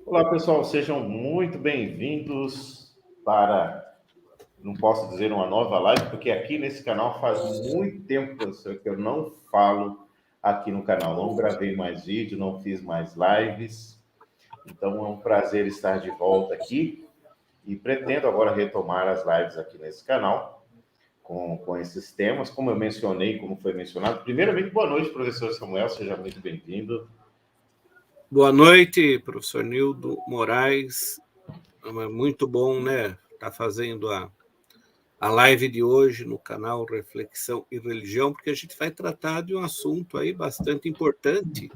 Olá, pessoal, sejam muito bem-vindos para, não posso dizer uma nova live, porque aqui nesse canal faz muito tempo que eu não falo aqui no canal. Não gravei mais vídeo, não fiz mais lives. Então é um prazer estar de volta aqui e pretendo agora retomar as lives aqui nesse canal com esses temas, como eu mencionei, como foi mencionado. Primeiramente, boa noite, professor Samuel, seja muito bem-vindo. Boa noite, professor Nildo Moraes. Muito bom, né? Tá fazendo a live de hoje no canal Reflexão e Religião, porque a gente vai tratar de um assunto aí bastante importante,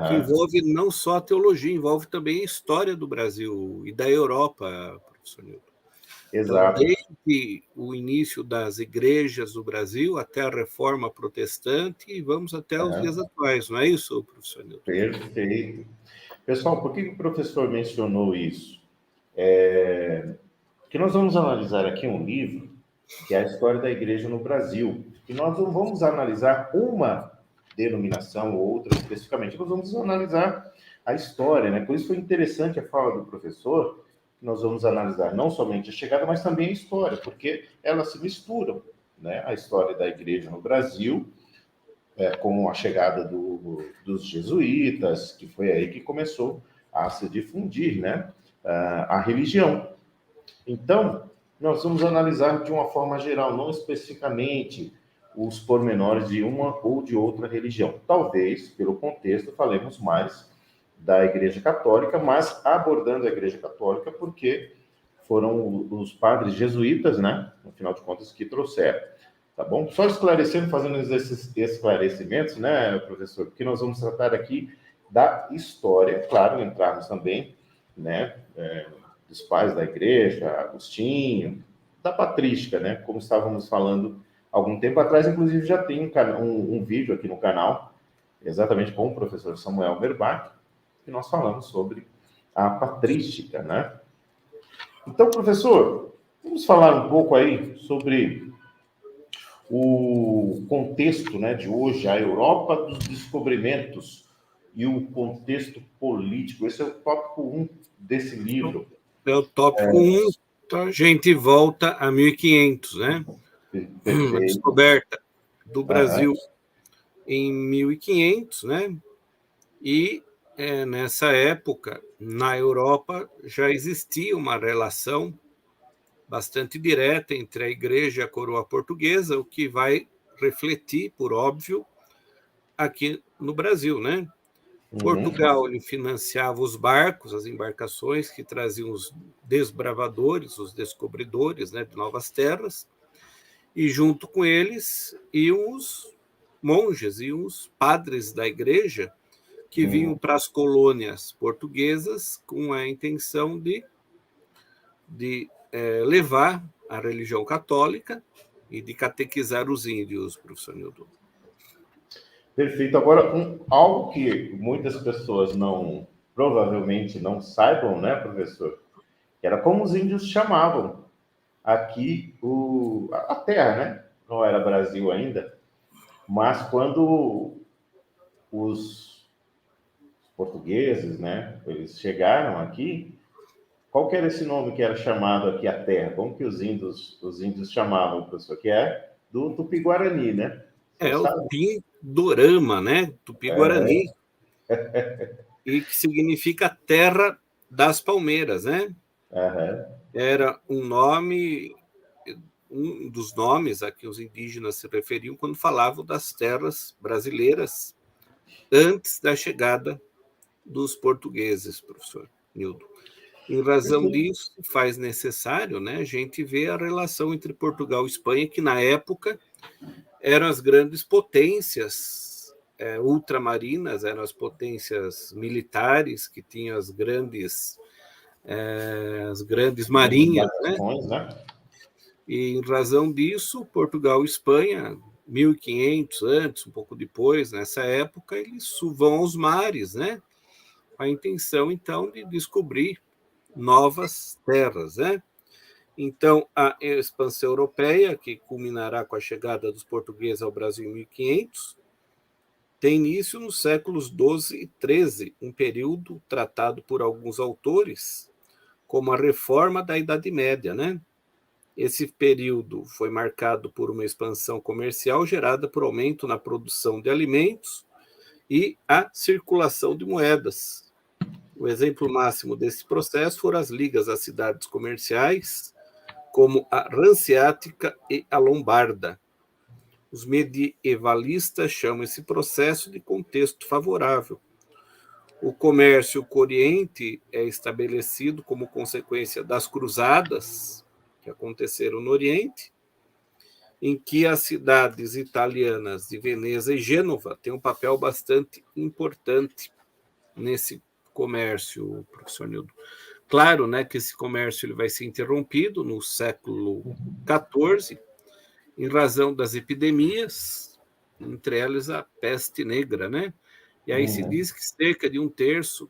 que envolve não só a teologia, envolve também a história do Brasil e da Europa, professor Nildo. Exato. Então, desde o início das igrejas do Brasil até a Reforma Protestante e vamos até os dias atuais, não é isso, professor Nildo? Perfeito. Pessoal, por que o professor mencionou isso? Que nós vamos analisar aqui um livro, que é a História da Igreja no Brasil. E nós não vamos analisar uma denominação ou outra especificamente, nós vamos analisar a história, né? Por isso foi interessante a fala do professor, que nós vamos analisar não somente a chegada, mas também a história, porque elas se misturam, né? A história da Igreja no Brasil, com a chegada dos jesuítas, que foi aí que começou a se difundir, né? A religião. Então, nós vamos analisar de uma forma geral, não especificamente os pormenores de uma ou de outra religião. Talvez, pelo contexto, falemos mais da Igreja Católica, mas abordando a Igreja Católica porque foram os padres jesuítas, né, no final de contas, que trouxeram. Tá bom? Só esclarecendo, fazendo esses esclarecimentos, né, professor, porque nós vamos tratar aqui da história, claro, entrarmos também, né, dos pais da igreja, Agostinho, da patrística, né, como estávamos falando algum tempo atrás, inclusive já tem um vídeo aqui no canal, exatamente com o professor Samuel Berbach, que nós falamos sobre a patrística, né? Então, professor, vamos falar um pouco aí sobre o contexto, né, de hoje, a Europa dos descobrimentos e o contexto político. Esse é o tópico 1 desse livro. É o tópico 1, então a gente volta a 1500, né? Perfeito. A descoberta do Brasil em 1500, né? E nessa época, na Europa, já existia uma relação bastante direta entre a igreja e a coroa portuguesa, o que vai refletir, por óbvio, aqui no Brasil, né? Portugal ele financiava os barcos, as embarcações que traziam os desbravadores, os descobridores, né, de novas terras, e junto com eles iam os monges e os padres da igreja que vinham para as colônias portuguesas com a intenção de levar a religião católica e de catequizar os índios, professor Nildo. Perfeito. Agora, algo que muitas pessoas provavelmente não saibam, né, professor? Era como os índios chamavam aqui a terra, né? Não era Brasil ainda, mas quando os portugueses, né, eles chegaram aqui, qual que era esse nome que era chamado aqui a terra? Como que os índios chamavam, professor? Que é do Tupi-Guarani, né? Você O sabe? Pindorama, né? Tupi-Guarani, e que significa terra das palmeiras, né? Era um dos nomes a que os indígenas se referiam quando falavam das terras brasileiras antes da chegada dos portugueses, professor Nildo. Em razão disso, faz necessário, né, a gente ver a relação entre Portugal e Espanha, que na época eram as grandes potências ultramarinas, eram as potências militares que tinham as grandes marinhas, né? E em razão disso, Portugal e Espanha, 1500 antes, um pouco depois, nessa época, eles vão aos mares, né? Com a intenção, então, de descobrir novas terras, né? Então, a expansão europeia, que culminará com a chegada dos portugueses ao Brasil em 1500, tem início nos séculos XII e XIII, um período tratado por alguns autores como a reforma da Idade Média, né? Esse período foi marcado por uma expansão comercial gerada por aumento na produção de alimentos e a circulação de moedas. O exemplo máximo desse processo foram as ligas às cidades comerciais, como a Hanseática e a Lombarda. Os medievalistas chamam esse processo de contexto favorável. O comércio com o Oriente é estabelecido como consequência das cruzadas que aconteceram no Oriente, em que as cidades italianas de Veneza e Gênova têm um papel bastante importante nesse comércio, professor Nildo. Claro, né, que esse comércio ele vai ser interrompido no século XIV, em razão das epidemias, entre elas a peste negra, né? E aí se diz que cerca de 1/3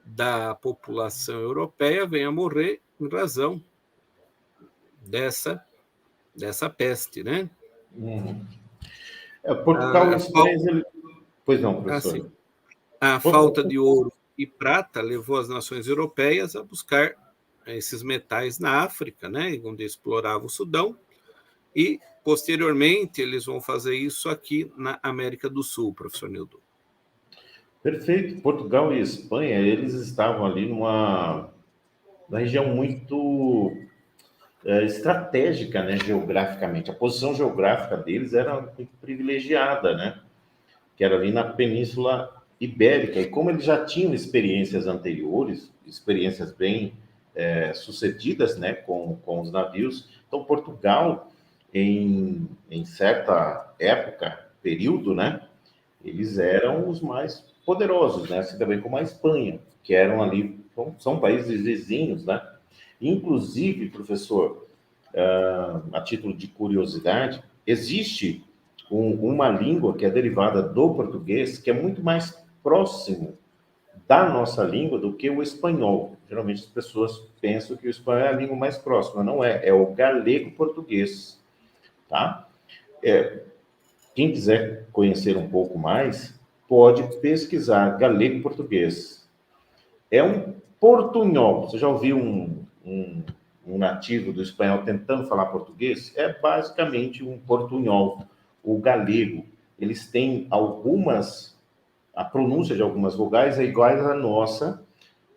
da população europeia vem a morrer em razão dessa peste, né? Portugal e Espanha... Pois não, professor. Assim, a falta de ouro e prata levou as nações europeias a buscar esses metais na África, né? Onde explorava o Sudão, e posteriormente eles vão fazer isso aqui na América do Sul, professor Nildo. Perfeito. Portugal e Espanha, eles estavam ali numa região muito estratégica, né, geograficamente. A posição geográfica deles era muito privilegiada, né? Que era ali na Península Ibérica. E como eles já tinham experiências anteriores, experiências bem sucedidas, né, com os navios, então Portugal, em certa época, período, né, eles eram os mais poderosos, né, assim também como a Espanha, que eram ali, são países vizinhos, né? Inclusive, professor, a título de curiosidade, existe uma língua que é derivada do português, que é muito mais próximo da nossa língua do que o espanhol. Geralmente as pessoas pensam que o espanhol é a língua mais próxima. Não é, é o galego-português, tá? Quem quiser conhecer um pouco mais, pode pesquisar galego-português. É um portunhol. Você já ouviu um nativo do espanhol tentando falar português? É basicamente um portunhol. O galego, eles têm a pronúncia de algumas vogais é igual à nossa,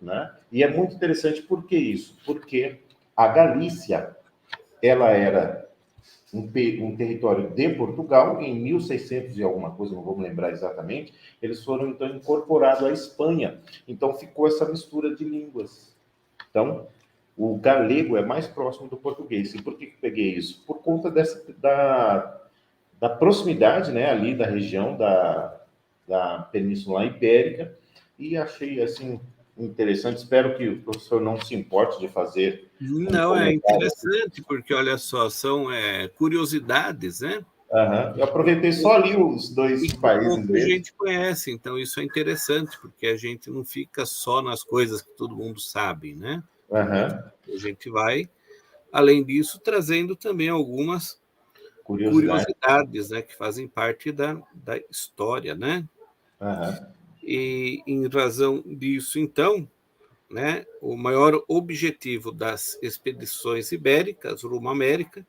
né? E é muito interessante por que isso? Porque a Galícia, ela era um território de Portugal, em 1600 e alguma coisa, não vou me lembrar exatamente, eles foram então incorporados à Espanha. Então ficou essa mistura de línguas. Então, o galego é mais próximo do português. E por que peguei isso? Por conta da proximidade, né, ali da região da Península Ibérica, e achei, assim, interessante. Espero que o professor não se importe de fazer Não, é interessante, porque, olha só, são curiosidades, né? Eu aproveitei só ali os dois países que a gente conhece, então isso é interessante, porque a gente não fica só nas coisas que todo mundo sabe, né? A gente vai, além disso, trazendo também algumas curiosidades, né, que fazem parte da história, né? E em razão disso, então, né, o maior objetivo das expedições ibéricas rumo à América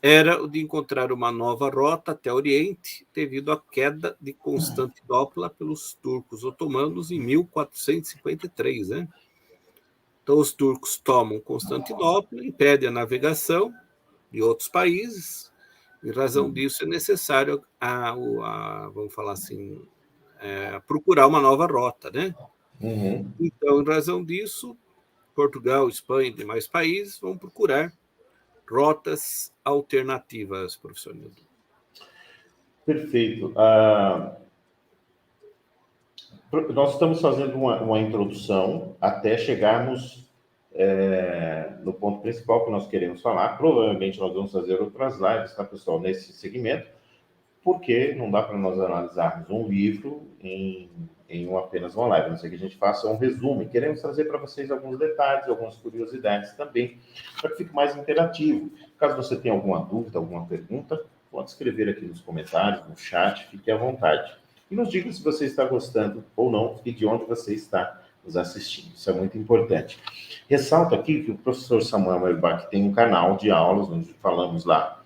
era o de encontrar uma nova rota até o Oriente, devido à queda de Constantinopla pelos turcos otomanos em 1453, né? Então, os turcos tomam Constantinopla, impedem a navegação de outros países. Em razão disso, é necessário, vamos falar assim, procurar uma nova rota, né? Então, em razão disso, Portugal, Espanha e demais países vão procurar rotas alternativas, professor Nildo. Perfeito. Nós estamos fazendo uma introdução até chegarmos no ponto principal que nós queremos falar. Provavelmente nós vamos fazer outras lives, tá, pessoal, nesse segmento, porque não dá para nós analisarmos um livro em apenas uma live, a não ser que a gente faça um resumo. Queremos trazer para vocês alguns detalhes, algumas curiosidades também, para que fique mais interativo. Caso você tenha alguma dúvida, alguma pergunta, pode escrever aqui nos comentários, no chat, fique à vontade. e nos diga se você está gostando ou não e de onde você está nos assistindo. Isso é muito importante. Ressalto aqui que o professor Samuel Merbach tem um canal de aulas onde falamos lá.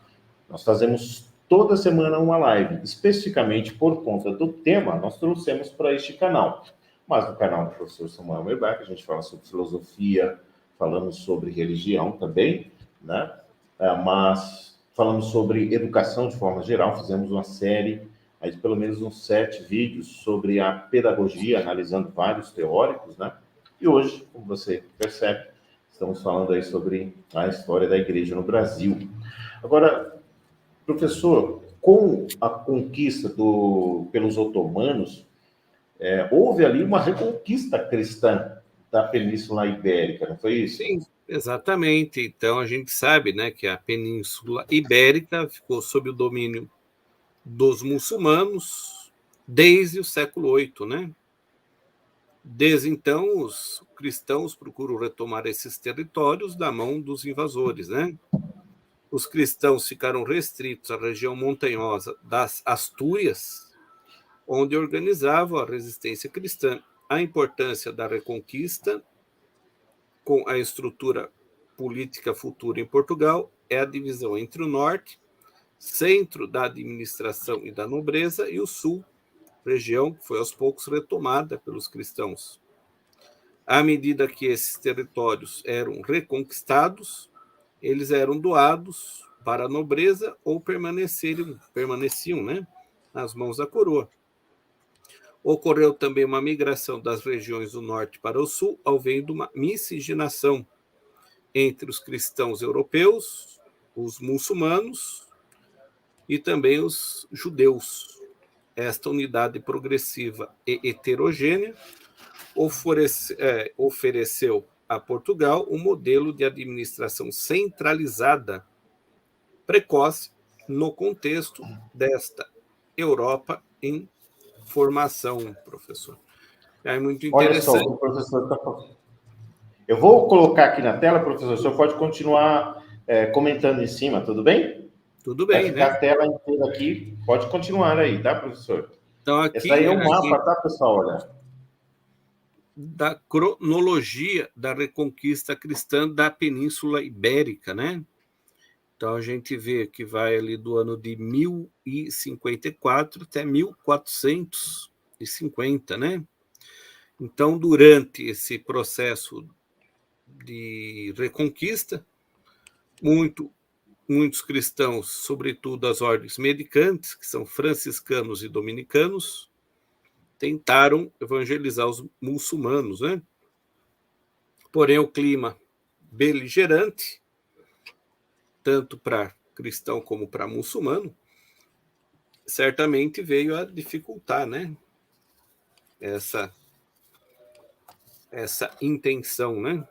Nós fazemos toda semana uma live, especificamente por conta do tema, nós trouxemos para este canal. Mas no canal do professor Samuel Merbach, a gente fala sobre filosofia, falamos sobre religião também, né? Mas falamos sobre educação de forma geral, fizemos uma série, aí de pelo menos uns 7 vídeos sobre a pedagogia, analisando vários teóricos, né? E hoje, como você percebe, estamos falando aí sobre a história da igreja no Brasil. Agora, professor, com a conquista pelos otomanos, houve ali uma reconquista cristã da Península Ibérica, não foi isso? Sim, exatamente. Então, a gente sabe, né, que a Península Ibérica ficou sob o domínio dos muçulmanos desde o século VIII, né? Desde então, os cristãos procuram retomar esses territórios da mão dos invasores, né? Os cristãos ficaram restritos à região montanhosa das Astúrias, onde organizavam a resistência cristã. A importância da reconquista com a estrutura política futura em Portugal é a divisão entre o norte, centro da administração e da nobreza, e o sul, região que foi aos poucos retomada pelos cristãos. À medida que esses territórios eram reconquistados, eles eram doados para a nobreza ou permaneciam, né, nas mãos da coroa. Ocorreu também uma migração das regiões do norte para o sul, havendo uma miscigenação entre os cristãos europeus, os muçulmanos e também os judeus. Esta unidade progressiva e heterogênea ofereceu a Portugal um modelo de administração centralizada, precoce, no contexto desta Europa em formação, professor. É muito interessante. Olha só, o professor está falando. Eu vou colocar aqui na tela, professor, o senhor pode continuar comentando em cima, tudo bem? Tudo bem, vai ficar, né? A tela inteira aqui, pode continuar aí, tá, professor? Então, aqui, esse aí é o mapa, tá, pessoal? Olha. Da cronologia da reconquista cristã da Península Ibérica, né? Então, a gente vê que vai ali do ano de 1054 até 1450, né? Então, durante esse processo de reconquista, muitos cristãos, sobretudo as ordens mendicantes, que são franciscanos e dominicanos, tentaram evangelizar os muçulmanos, né? Porém, o clima beligerante, tanto para cristão como para muçulmano, certamente veio a dificultar, né? Essa intenção, né?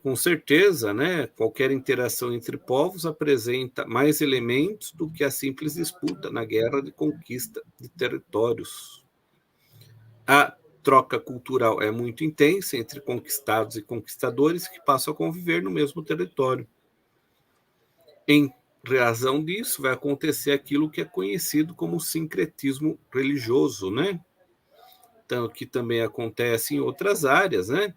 Com certeza, né? Qualquer interação entre povos apresenta mais elementos do que a simples disputa na guerra de conquista de territórios. A troca cultural é muito intensa entre conquistados e conquistadores que passam a conviver no mesmo território. Em razão disso, vai acontecer aquilo que é conhecido como sincretismo religioso, né? Então, que também acontece em outras áreas, né?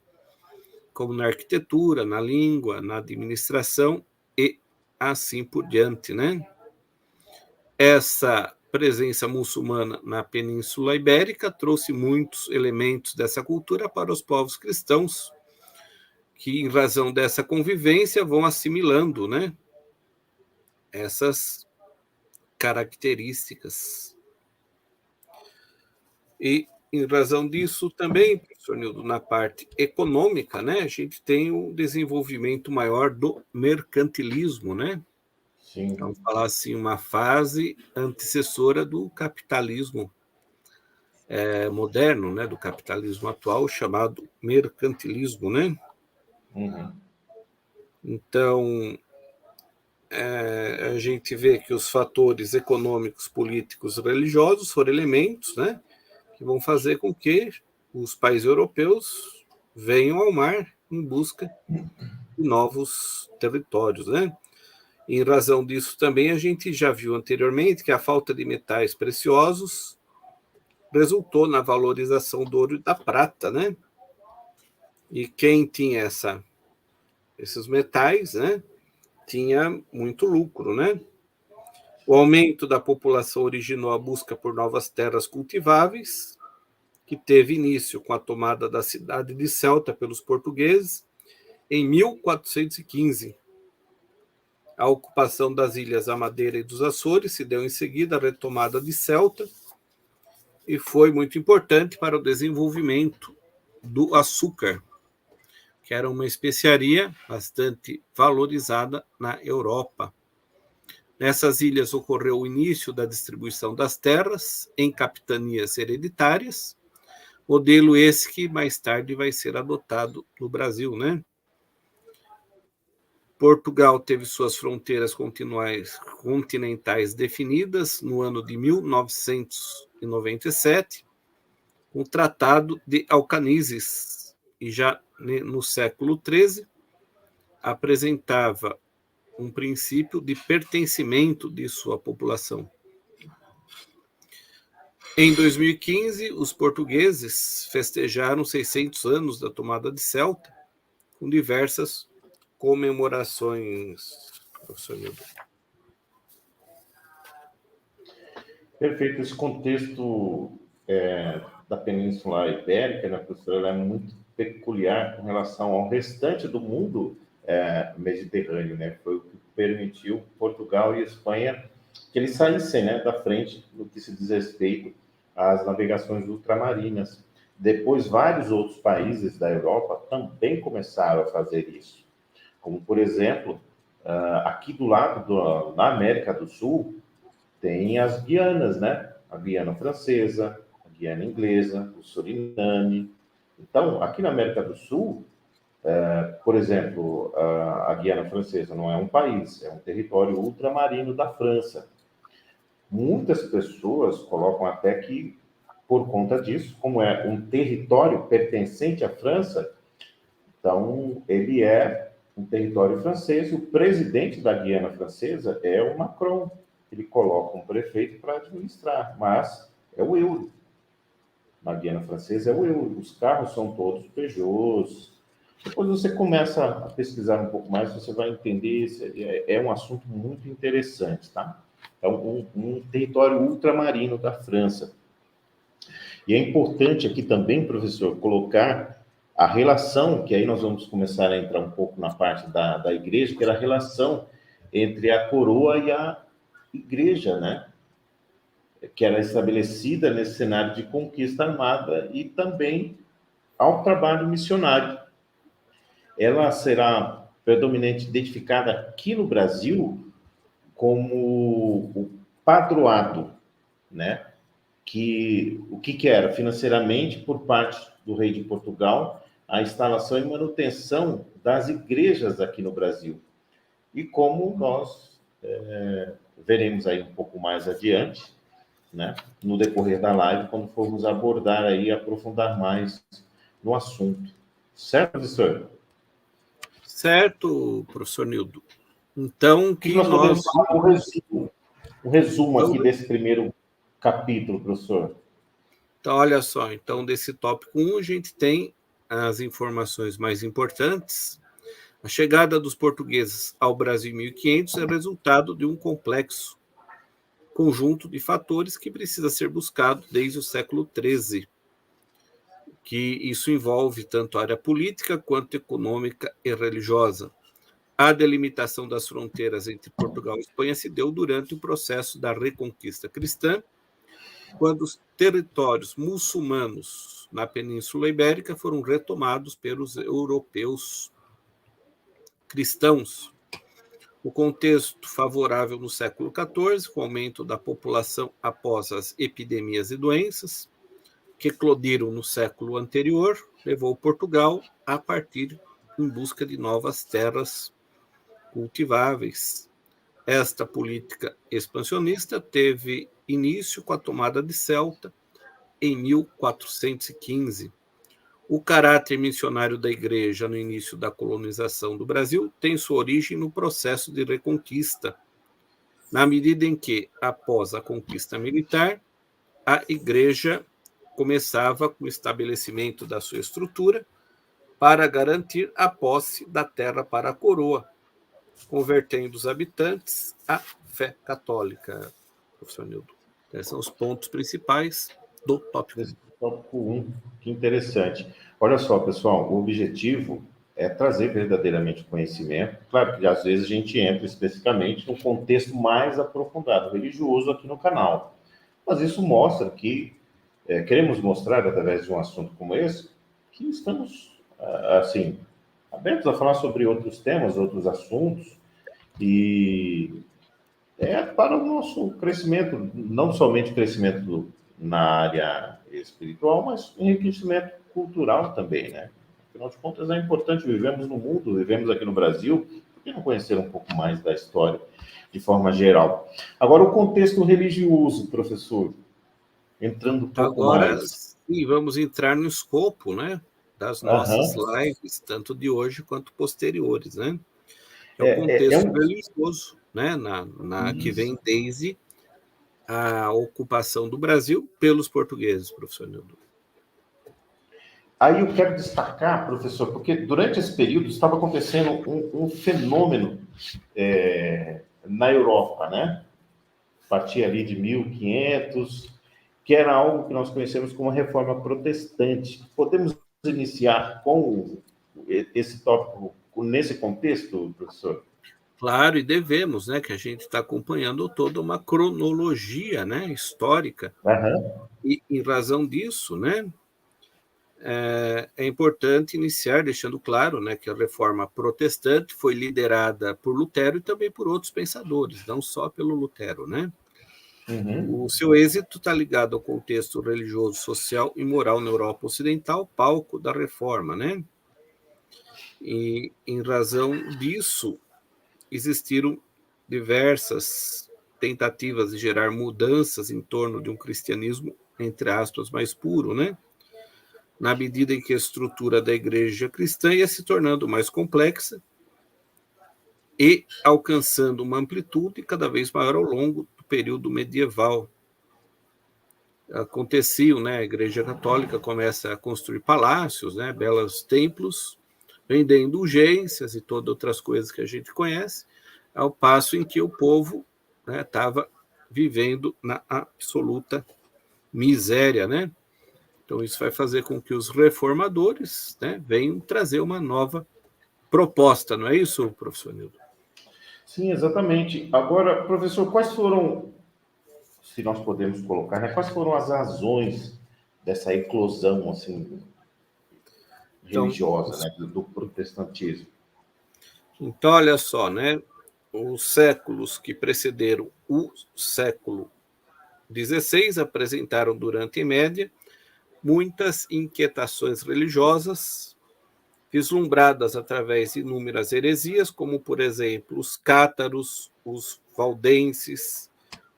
Como na arquitetura, na língua, na administração e assim por diante, né? Essa presença muçulmana na Península Ibérica trouxe muitos elementos dessa cultura para os povos cristãos, que, em razão dessa convivência, vão assimilando, né, essas características. E, em razão disso, também, professor Nildo, na parte econômica, né, a gente tem um desenvolvimento maior do mercantilismo, né? Sim. Vamos falar assim, uma fase antecessora do capitalismo moderno, né, do capitalismo atual, chamado mercantilismo, né? Uhum. Então, a gente vê que os fatores econômicos, políticos, religiosos foram elementos, né, que vão fazer com que os países europeus venham ao mar em busca de novos territórios, né? Em razão disso também, a gente já viu anteriormente que a falta de metais preciosos resultou na valorização do ouro e da prata, né? E quem tinha esses metais, né, tinha muito lucro, né? O aumento da população originou a busca por novas terras cultiváveis, que teve início com a tomada da cidade de Ceuta pelos portugueses em 1415. A ocupação das ilhas da Madeira e dos Açores se deu em seguida à retomada de Ceuta e foi muito importante para o desenvolvimento do açúcar, que era uma especiaria bastante valorizada na Europa. Nessas ilhas ocorreu o início da distribuição das terras em capitanias hereditárias, modelo esse que mais tarde vai ser adotado no Brasil, né? Portugal teve suas fronteiras continentais definidas no ano de 1997, com o Tratado de Alcanizes, e já no século XIII apresentava um princípio de pertencimento de sua população. Em 2015, os portugueses festejaram 600 anos da tomada de Ceuta, com diversas comemorações, professor Nildo. Perfeito. Esse contexto da Península Ibérica, né, professor, ela é muito peculiar com relação ao restante do mundo mediterrâneo, né? Foi o que permitiu Portugal e Espanha que eles saíssem, né, da frente no que se diz respeito às navegações ultramarinas. Depois, vários outros países da Europa também começaram a fazer isso. Como, por exemplo, aqui do lado, na América do Sul, tem as Guianas, né? A Guiana Francesa, a Guiana Inglesa, o Suriname. Então, aqui na América do Sul, por exemplo, a Guiana Francesa não é um país, é um território ultramarino da França. Muitas pessoas colocam até que, por conta disso, como é um território pertencente à França, então ele é um território francês. O presidente da Guiana Francesa é o Macron. Ele coloca um prefeito para administrar, mas é o euro. Na Guiana Francesa é o euro. Os carros são todos Peugeots. Depois você começa a pesquisar um pouco mais, você vai entender. É um assunto muito interessante, tá? É um território ultramarino da França. E é importante aqui também, professor, colocar a relação, que aí nós vamos começar a entrar um pouco na parte da igreja, que era a relação entre a coroa e a igreja, né? Que era estabelecida nesse cenário de conquista armada e também ao trabalho missionário. Ela será predominante identificada aqui no Brasil como o padroado, né? O que era? Financeiramente, por parte do rei de Portugal, a instalação e manutenção das igrejas aqui no Brasil. E como nós veremos aí um pouco mais adiante, né, no decorrer da live, quando formos abordar aí, aprofundar mais no assunto. Certo, professor? Certo, professor Nildo. Então, O que nós podemos falar um resumo aqui desse primeiro capítulo, professor? Então, olha só, então desse tópico 1 a gente tem as informações mais importantes. A chegada dos portugueses ao Brasil em 1500 é resultado de um complexo conjunto de fatores que precisa ser buscado desde o século XIII, que isso envolve tanto a área política quanto econômica e religiosa. A delimitação das fronteiras entre Portugal e Espanha se deu durante o processo da Reconquista Cristã, quando os territórios muçulmanos na Península Ibérica foram retomados pelos europeus cristãos. O contexto favorável no século XIV, com o aumento da população após as epidemias e doenças que eclodiram no século anterior, levou Portugal a partir em busca de novas terras cultiváveis. Esta política expansionista teve início com a tomada de Ceuta em 1415. O caráter missionário da Igreja no início da colonização do Brasil tem sua origem no processo de reconquista, na medida em que, após a conquista militar, a Igreja começava com o estabelecimento da sua estrutura para garantir a posse da terra para a coroa, convertendo os habitantes à fé católica, professor Nildo. Esses são os pontos principais do tópico 1. Tópico 1, que interessante. Olha só, pessoal, o objetivo é trazer verdadeiramente conhecimento. Claro que às vezes a gente entra especificamente no contexto mais aprofundado, religioso aqui no canal. Mas isso mostra que queremos mostrar, através de um assunto como esse, que estamos, assim, abertos a falar sobre outros temas, outros assuntos, e para o nosso crescimento, não somente crescimento na área espiritual, mas enriquecimento cultural também, né? Afinal de contas, é importante, vivemos no mundo, vivemos aqui no Brasil, por que não conhecer um pouco mais da história de forma geral? Agora, o contexto religioso, professor, entrando um pouco Agora, mais. sim, vamos entrar no escopo, né, das nossas Aham. lives, tanto de hoje quanto posteriores, né? É o É contexto um. religioso, né, que Isso. vem desde a ocupação do Brasil pelos portugueses, professor Nildo. Aí eu quero destacar, professor, porque durante esse período estava acontecendo um fenômeno na Europa, né? A partir ali de 1500, que era algo que nós conhecemos como reforma protestante. Podemos iniciar com esse tópico nesse contexto, professor? Claro, e devemos, né, que a gente está acompanhando toda uma cronologia, né, histórica, Aham. e em razão disso, né, é importante iniciar deixando claro, né, que a reforma protestante foi liderada por Lutero e também por outros pensadores, não só pelo Lutero, né? Uhum. O seu êxito está ligado ao contexto religioso, social e moral na Europa Ocidental, palco da reforma, né? E em razão disso, existiram diversas tentativas de gerar mudanças em torno de um cristianismo, entre aspas, mais puro, né? Na medida em que a estrutura da igreja cristã ia se tornando mais complexa e alcançando uma amplitude cada vez maior ao longo do período medieval. Aconteciam, né? A Igreja Católica começa a construir palácios, né? Belos templos, vender indulgências e todas outras coisas que a gente conhece, ao passo em que o povo estava vivendo na absoluta miséria, né? Então, isso vai fazer com que os reformadores, né, venham trazer uma nova proposta, não é isso, professor Nildo? Sim, exatamente. Agora, professor, quais foram, se nós podemos colocar, né, quais foram as razões dessa eclosão assim Então, religiosa, né, do protestantismo? então, olha só, né? Os séculos que precederam o século XVI apresentaram, durante em média, muitas inquietações religiosas, vislumbradas através de inúmeras heresias, como, por exemplo, os cátaros, os valdenses,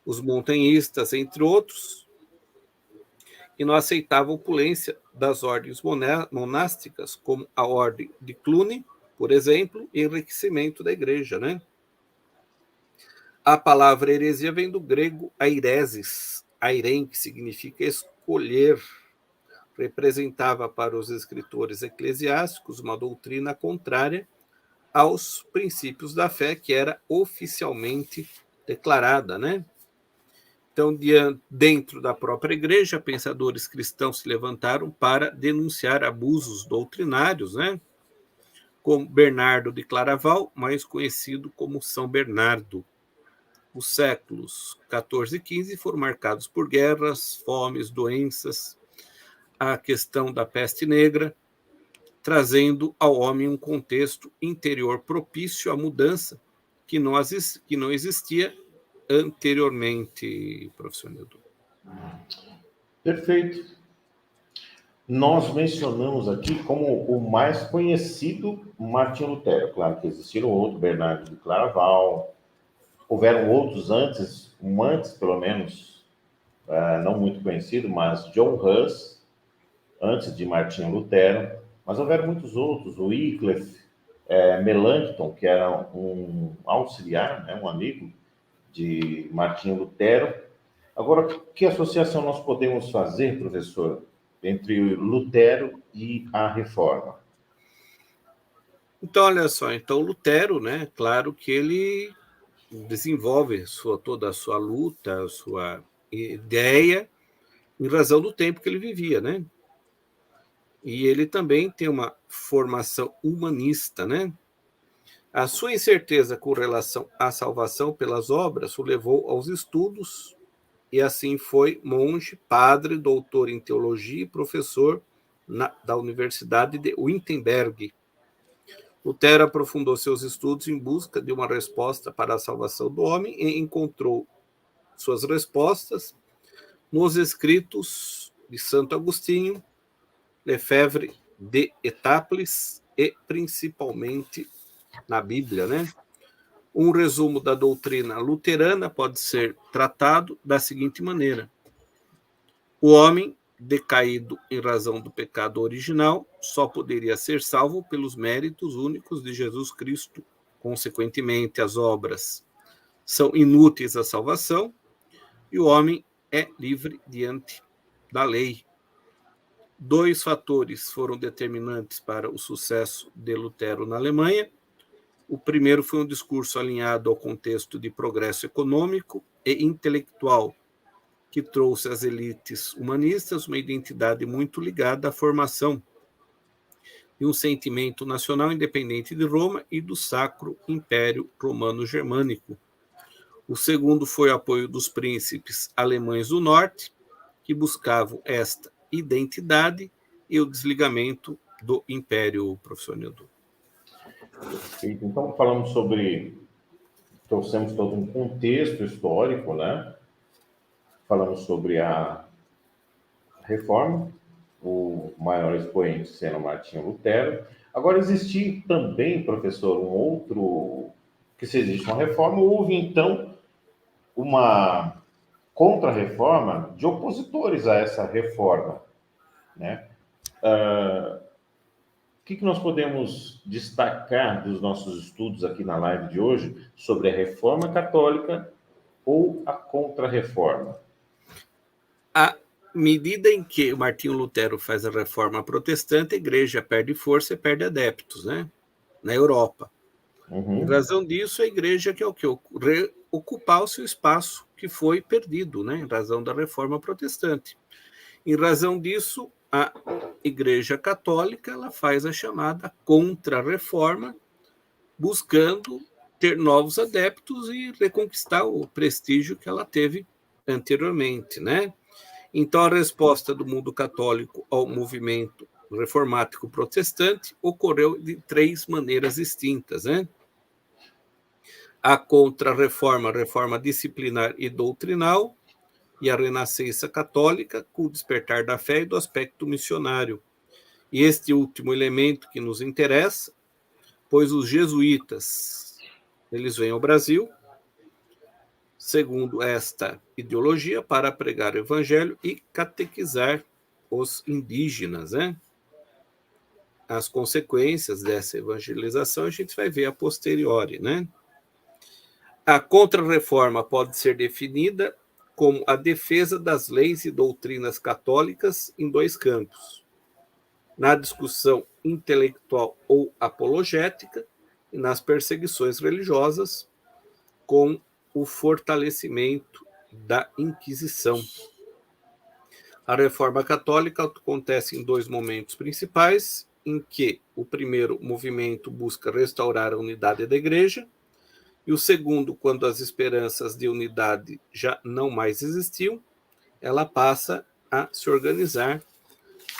os montanhistas, entre outros, e não aceitavam a opulência das ordens monásticas, como a ordem de Cluny, por exemplo, e enriquecimento da igreja, né? A palavra heresia vem do grego aireses, airem, que significa escolher. Representava para os escritores eclesiásticos uma doutrina contrária aos princípios da fé que era oficialmente declarada, né? Então, dentro da própria igreja, pensadores cristãos se levantaram para denunciar abusos doutrinários, né? Como Bernardo de Claraval, mais conhecido como São Bernardo. Os séculos XIV e XV foram marcados por guerras, fomes, doenças, a questão da peste negra, trazendo ao homem um contexto interior propício à mudança que não existia anteriormente, professor Nildo. Perfeito. Nós mencionamos aqui como o mais conhecido Martinho Lutero. Claro que existiram outros, Bernardo de Claraval, houveram outros antes, pelo menos, não muito conhecido, mas John Hus, antes de Martinho Lutero, mas houveram muitos outros, o Wycliffe, Melanchthon, que era um auxiliar, né, um amigo de Martinho Lutero. Agora, que associação nós podemos fazer, professor, entre Lutero e a Reforma? Então, olha só, então Lutero, né, claro que ele desenvolve toda a sua luta, a sua ideia, em razão do tempo que ele vivia, né? E ele também tem uma formação humanista, né? A sua incerteza com relação à salvação pelas obras o levou aos estudos, e assim foi monge, padre, doutor em teologia e professor da Universidade de Wittenberg. Lutero aprofundou seus estudos em busca de uma resposta para a salvação do homem e encontrou suas respostas nos escritos de Santo Agostinho, Lefebvre de Etaples e principalmente na Bíblia, né? Um resumo da doutrina luterana pode ser tratado da seguinte maneira: o homem, decaído em razão do pecado original, só poderia ser salvo pelos méritos únicos de Jesus Cristo. Consequentemente, as obras são inúteis à salvação e o homem é livre diante da lei. 2 fatores foram determinantes para o sucesso de Lutero na Alemanha. O primeiro foi um discurso alinhado ao contexto de progresso econômico e intelectual, que trouxe às elites humanistas uma identidade muito ligada à formação de um sentimento nacional independente de Roma e do Sacro Império Romano-Germânico. O segundo foi o apoio dos príncipes alemães do norte, que buscavam esta identidade e o desligamento do Império, professor Nildo. Então, trouxemos todo um contexto histórico, né? Falamos sobre a Reforma, o maior expoente sendo Martinho Lutero. Agora, existia também, professor, que se existe uma reforma, houve então uma contra-reforma de opositores a essa reforma, né? O que nós podemos destacar dos nossos estudos aqui na live de hoje sobre a Reforma Católica ou a Contra-Reforma? À medida em que o Martinho Lutero faz a reforma protestante, a igreja perde força e perde adeptos, né? Na Europa. Em razão disso, a igreja quer o quê? Reocupar o seu espaço que foi perdido, né? Em razão da reforma protestante. Em razão disso, a Igreja Católica ela faz a chamada contra-reforma, buscando ter novos adeptos e reconquistar o prestígio que ela teve anteriormente, né? Então, a resposta do mundo católico ao movimento reformático protestante ocorreu de 3 maneiras distintas, né? A contra-reforma, a reforma disciplinar e doutrinal, e a renascença católica, com o despertar da fé e do aspecto missionário. E este último elemento que nos interessa, pois os jesuítas, eles vêm ao Brasil, segundo esta ideologia, para pregar o evangelho e catequizar os indígenas, né? As consequências dessa evangelização a gente vai ver a posteriori, né? A contra-reforma pode ser definida como a defesa das leis e doutrinas católicas em 2 campos: na discussão intelectual ou apologética e nas perseguições religiosas, com o fortalecimento da Inquisição. A Reforma Católica acontece em 2 momentos principais, em que o primeiro movimento busca restaurar a unidade da Igreja, e o segundo, quando as esperanças de unidade já não mais existiam, ela passa a se organizar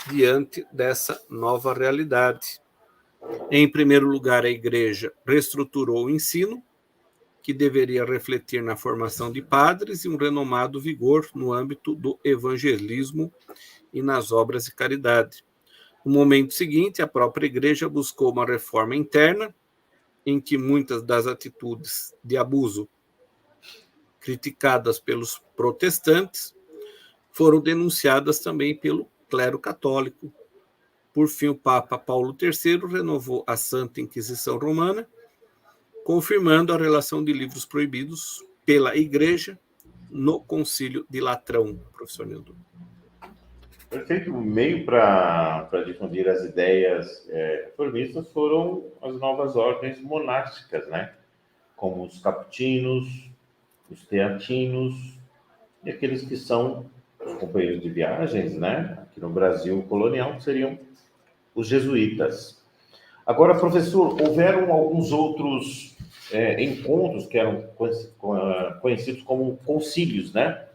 diante dessa nova realidade. Em primeiro lugar, a Igreja reestruturou o ensino, que deveria refletir na formação de padres e um renomado vigor no âmbito do evangelismo e nas obras de caridade. No momento seguinte, a própria Igreja buscou uma reforma interna, em que muitas das atitudes de abuso criticadas pelos protestantes foram denunciadas também pelo clero católico. Por fim, o Papa Paulo III renovou a Santa Inquisição Romana, confirmando a relação de livros proibidos pela Igreja no Concílio de Latrão, professor Nildo. Perfeito. O meio para difundir as ideias reformistas foram as novas ordens monásticas, né? Como os capuchinos, os teatinos e aqueles que são os companheiros de viagens, né? Aqui no Brasil colonial, que seriam os jesuítas. Agora, professor, houveram alguns outros encontros que eram conhecidos como concílios, né?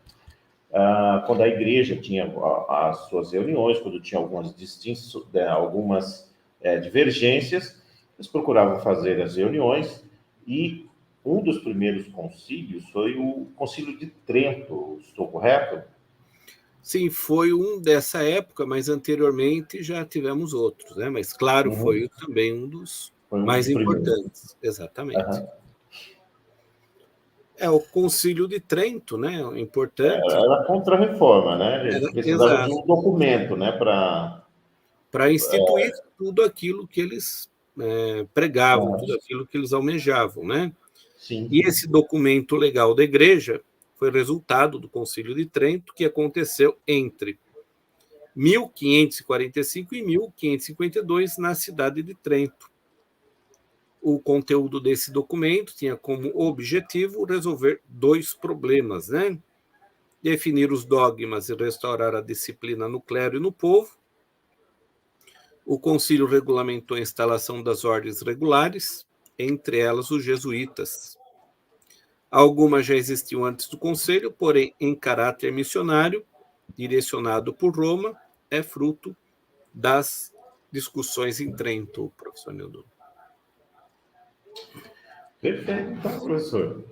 Quando a igreja tinha as suas reuniões, quando tinha algumas divergências, eles procuravam fazer as reuniões, e um dos primeiros concílios foi o Concílio de Trento, estou correto? Sim, foi um dessa época, mas anteriormente já tivemos outros, né? Mas, claro, foi também um dos mais importantes. Exatamente. O Concílio de Trento, né? Importante. Era contra a reforma, né? Eles precisavam de um documento, né? Para instituir tudo aquilo que eles pregavam, tudo aquilo que eles almejavam, né? Sim. E esse documento legal da Igreja foi resultado do Concílio de Trento, que aconteceu entre 1545 e 1552, na cidade de Trento. O conteúdo desse documento tinha como objetivo resolver dois problemas, né? Definir os dogmas e restaurar a disciplina no clero e no povo. O concílio regulamentou a instalação das ordens regulares, entre elas os jesuítas. Algumas já existiam antes do concílio, porém, em caráter missionário, direcionado por Roma, é fruto das discussões em Trento, professor Nildo. Perfeito, então, professor.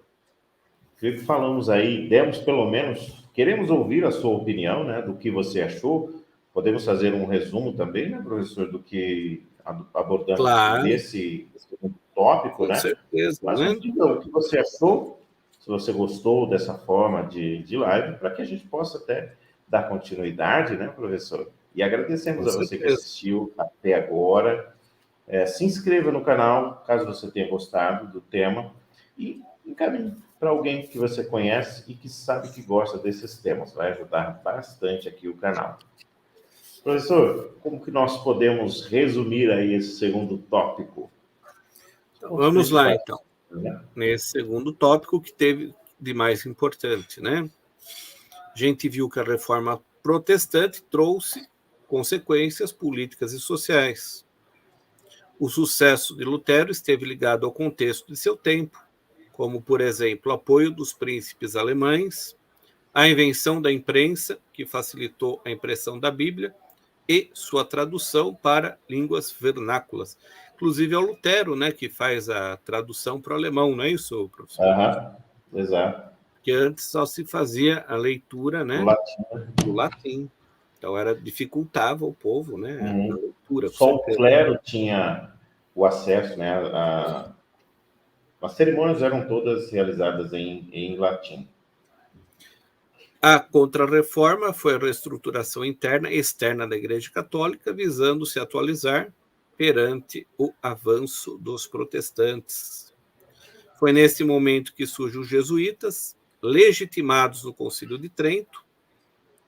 Falamos aí, demos pelo menos, queremos ouvir a sua opinião, né, do que você achou. Podemos fazer um resumo também, né, professor, do que abordamos nesse tópico, com né? certeza, Mas né? diga o que você achou, se você gostou dessa forma de live, para que a gente possa até dar continuidade, né, professor? E agradecemos a você que assistiu até agora. Se inscreva no canal, caso você tenha gostado do tema, e encaminhe para alguém que você conhece e que sabe que gosta desses temas. Vai ajudar bastante aqui o canal. Professor, como que nós podemos resumir aí esse segundo tópico? Vamos lá, então. Nesse segundo tópico, que teve de mais importante, né? A gente viu que a reforma protestante trouxe consequências políticas e sociais. O sucesso de Lutero esteve ligado ao contexto de seu tempo, como, por exemplo, o apoio dos príncipes alemães, a invenção da imprensa, que facilitou a impressão da Bíblia, e sua tradução para línguas vernáculas. Inclusive é o Lutero, né, que faz a tradução para o alemão, não é isso, professor? Exato. Porque antes só se fazia a leitura, né, do latim. Então dificultava o povo, né, a leitura. Só o clero tinha o acesso, né, as cerimônias eram todas realizadas em latim. A Contra-Reforma foi a reestruturação interna e externa da Igreja Católica, visando se atualizar perante o avanço dos protestantes. Foi nesse momento que surgem os jesuítas, legitimados no Concílio de Trento,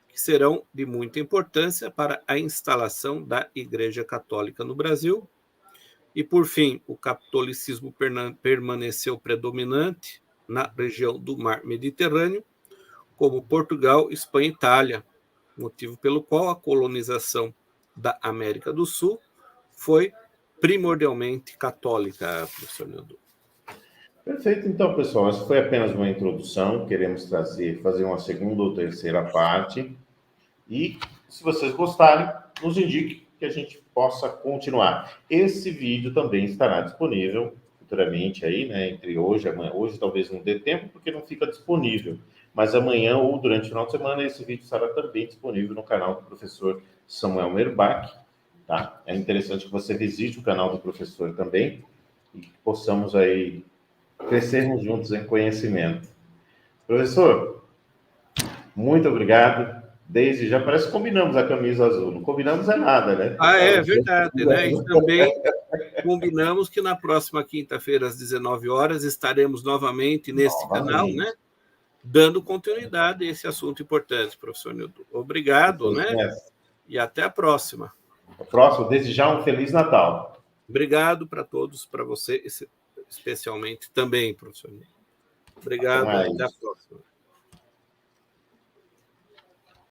que serão de muita importância para a instalação da Igreja Católica no Brasil. E, por fim, o catolicismo permaneceu predominante na região do Mar Mediterrâneo, como Portugal, Espanha e Itália, motivo pelo qual a colonização da América do Sul foi primordialmente católica, professor Nildo. Perfeito, então, pessoal, essa foi apenas uma introdução, queremos fazer uma segunda ou terceira parte, e se vocês gostarem, nos indique que a gente possa continuar. Esse vídeo também estará disponível futuramente aí, né, entre hoje e amanhã. Hoje talvez não dê tempo, porque não fica disponível, mas amanhã ou durante o final de semana esse vídeo estará também disponível no canal do professor Samuel Merbach, tá? É interessante que você visite o canal do professor também e que possamos aí crescermos juntos em conhecimento. Professor, muito obrigado. Desde já parece que combinamos a camisa azul. Não combinamos é nada, né? É verdade, né? E também combinamos que na próxima quinta-feira, às 19 horas, estaremos novamente neste canal, né? Dando continuidade a esse assunto importante, professor Nildo. Obrigado, né? E até a próxima. Próximo, desde já um Feliz Natal. Obrigado para todos, para você especialmente também, professor Nildo. Obrigado, até a próxima.